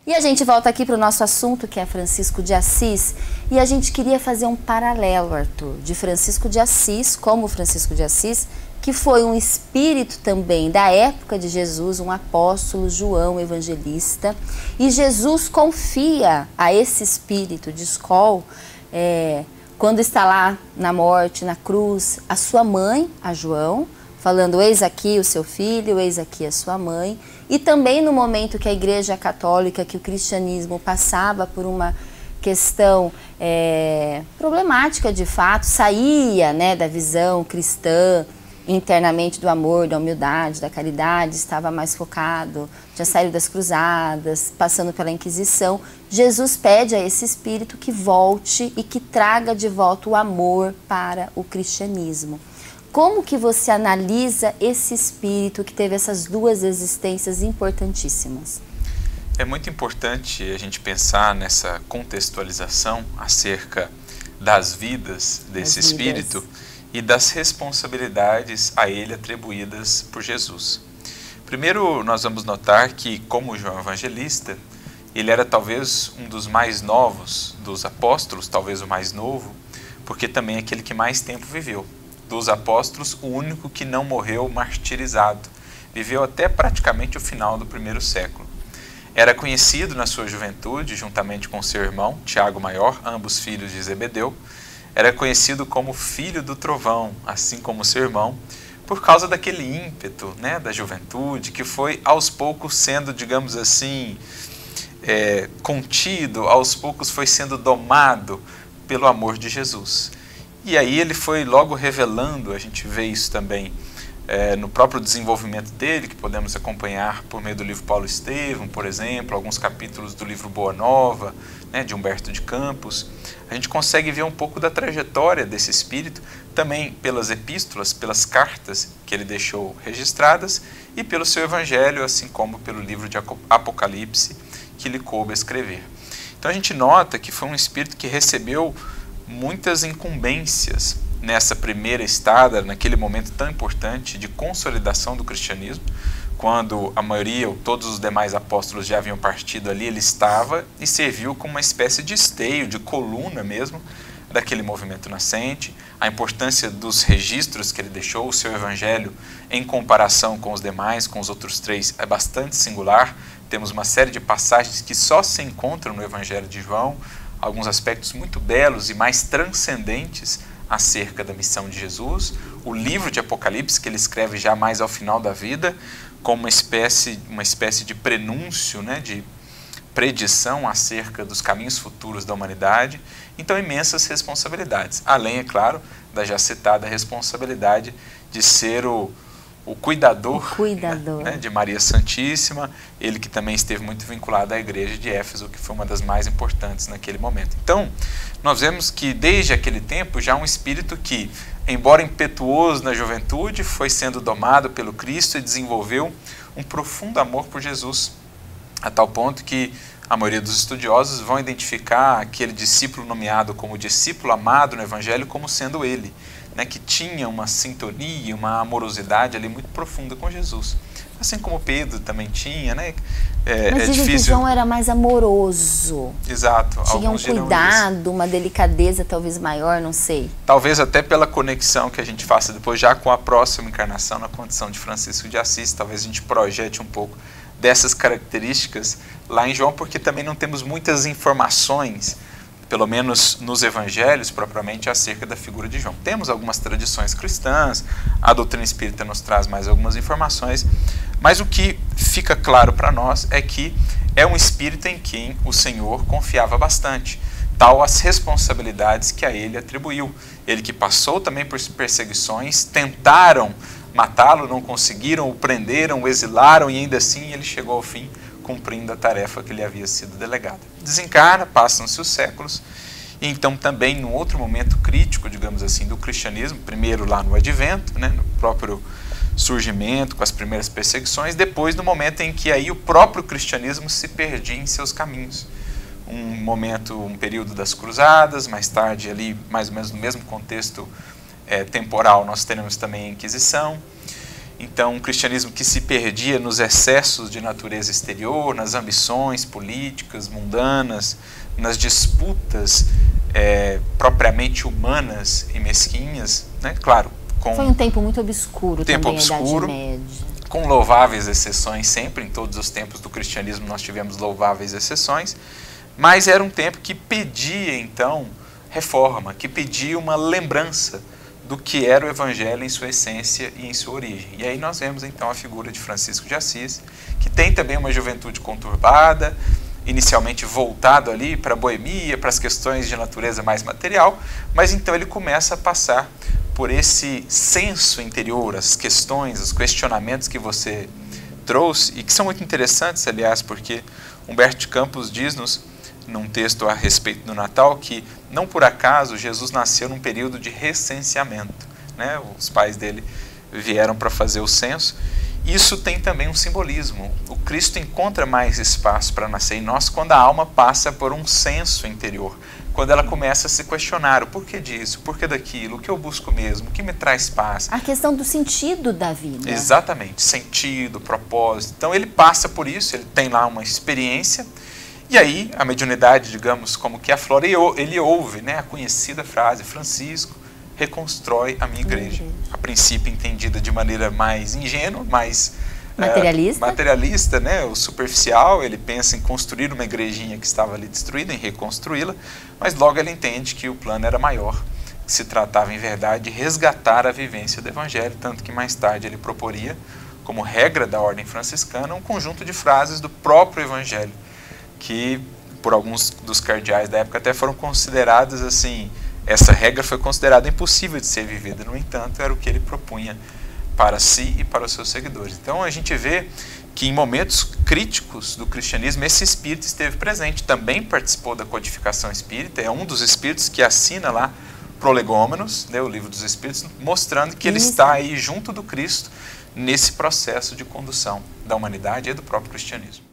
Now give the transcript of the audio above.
E a gente volta aqui para o nosso assunto, que é Francisco de Assis, e a gente queria fazer um paralelo, Arthur, de Francisco de Assis, como Francisco de Assis, que foi um espírito também da época de Jesus, um apóstolo, João Evangelista, e Jesus confia a esse espírito de Skol, quando está lá na morte, na cruz, a sua mãe, a João, falando, eis aqui o seu filho, eis aqui a sua mãe. E também no momento que a Igreja Católica, que o cristianismo passava por uma questão problemática de fato, saía, né, da visão cristã, internamente do amor, da humildade, da caridade, estava mais focado, já saiu das cruzadas, passando pela Inquisição. Jesus pede a esse espírito que volte e que traga de volta o amor para o cristianismo. Como que você analisa esse espírito que teve essas duas existências importantíssimas? É muito importante a gente pensar nessa contextualização acerca das vidas desse espírito e das responsabilidades a ele atribuídas por Jesus. Primeiro, nós vamos notar que, como João Evangelista, ele era talvez um dos mais novos dos apóstolos, talvez o mais novo, porque também é aquele que mais tempo viveu. Dos apóstolos, o único que não morreu martirizado. Viveu até praticamente o final do primeiro século. Era conhecido na sua juventude, juntamente com seu irmão, Tiago Maior, ambos filhos de Zebedeu. Era conhecido como filho do trovão, assim como seu irmão, por causa daquele ímpeto, né, da juventude, que foi aos poucos sendo, digamos assim, contido, aos poucos foi sendo domado pelo amor de Jesus. E aí ele foi logo revelando, a gente vê isso também no próprio desenvolvimento dele, que podemos acompanhar por meio do livro Paulo Estevão, por exemplo, alguns capítulos do livro Boa Nova, né, de Humberto de Campos. A gente consegue ver um pouco da trajetória desse espírito, também pelas epístolas, pelas cartas que ele deixou registradas e pelo seu evangelho, assim como pelo livro de Apocalipse que lhe coube escrever. Então a gente nota que foi um espírito que recebeu muitas incumbências nessa primeira estada, naquele momento tão importante de consolidação do cristianismo, quando a maioria ou todos os demais apóstolos já haviam partido ali, ele estava e serviu como uma espécie de esteio, de coluna mesmo, daquele movimento nascente. A importância dos registros que ele deixou, o seu evangelho, em comparação com os demais, com os outros três, é bastante singular. Temos uma série de passagens que só se encontram no evangelho de João, alguns aspectos muito belos e mais transcendentes acerca da missão de Jesus. O livro de Apocalipse, que ele escreve já mais ao final da vida, como uma espécie de prenúncio, né, de predição acerca dos caminhos futuros da humanidade. Então, imensas responsabilidades. Além, é claro, da já citada responsabilidade de ser o cuidador, né, de Maria Santíssima, ele que também esteve muito vinculado à igreja de Éfeso, que foi uma das mais importantes naquele momento. Então, nós vemos que desde aquele tempo já um espírito que, embora impetuoso na juventude, foi sendo domado pelo Cristo e desenvolveu um profundo amor por Jesus, a tal ponto que a maioria dos estudiosos vão identificar aquele discípulo nomeado como discípulo amado no Evangelho como sendo ele, né, que tinha uma sintonia, uma amorosidade ali muito profunda com Jesus. Assim como Pedro também tinha, né? Mas dizem que João era mais amoroso. Exato. Tinha um cuidado, uma delicadeza talvez maior, não sei. Talvez até pela conexão que a gente faça depois já com a próxima encarnação na condição de Francisco de Assis, talvez a gente projete um pouco dessas características lá em João, porque também não temos muitas informações, pelo menos nos evangelhos propriamente, acerca da figura de João. Temos algumas tradições cristãs, a doutrina espírita nos traz mais algumas informações, mas o que fica claro para nós é que é um espírito em quem o Senhor confiava bastante, tal as responsabilidades que a ele atribuiu. Ele que passou também por perseguições, tentaram matá-lo, não conseguiram, o prenderam, o exilaram e ainda assim ele chegou ao fim cumprindo a tarefa que lhe havia sido delegada. Desencarna, passam-se os séculos, e então também num outro momento crítico, digamos assim, do cristianismo, primeiro lá no Advento, né, no próprio surgimento, com as primeiras perseguições, depois no momento em que aí o próprio cristianismo se perdia em seus caminhos. Um período das cruzadas, mais tarde ali, mais ou menos no mesmo contexto temporal, nós teremos também a Inquisição, Então, um cristianismo que se perdia nos excessos de natureza exterior, nas ambições políticas, mundanas, nas disputas propriamente humanas e mesquinhas, né? Claro, foi um tempo muito obscuro também, a Idade Média. Com louváveis exceções sempre, em todos os tempos do cristianismo nós tivemos louváveis exceções, mas era um tempo que pedia, então, reforma, que pedia uma lembrança do que era o Evangelho em sua essência e em sua origem. E aí nós vemos, então, a figura de Francisco de Assis, que tem também uma juventude conturbada, inicialmente voltado ali para a boemia, para as questões de natureza mais material, mas então ele começa a passar por esse senso interior, as questões, os questionamentos que você trouxe, e que são muito interessantes, aliás, porque Humberto de Campos diz-nos, num texto a respeito do Natal, que não por acaso Jesus nasceu num período de recenseamento, né? Os pais dele vieram para fazer o censo. Isso tem também um simbolismo. O Cristo encontra mais espaço para nascer em nós quando a alma passa por um senso interior, quando ela começa a se questionar o porquê disso, o porquê daquilo, o que eu busco mesmo, o que me traz paz. A questão do sentido da vida. Exatamente, sentido, propósito. Então ele passa por isso, ele tem lá uma experiência, e aí a mediunidade, digamos, como que aflora, e ele ouve, né, a conhecida frase, Francisco reconstrói a minha igreja. A princípio entendida de maneira mais ingênua, mais materialista, né, o superficial. Ele pensa em construir uma igrejinha que estava ali destruída, em reconstruí-la, mas logo ele entende que o plano era maior, que se tratava em verdade de resgatar a vivência do Evangelho, tanto que mais tarde ele proporia, como regra da ordem franciscana, um conjunto de frases do próprio Evangelho, que por alguns dos cardeais da época até foram consideradas assim. Essa regra foi considerada impossível de ser vivida, no entanto, era o que ele propunha para si e para os seus seguidores. Então a gente vê que em momentos críticos do cristianismo esse espírito esteve presente, também participou da codificação espírita, é um dos espíritos que assina lá Prolegômenos, né, o livro dos espíritos, mostrando que ele está aí junto do Cristo nesse processo de condução da humanidade e do próprio cristianismo.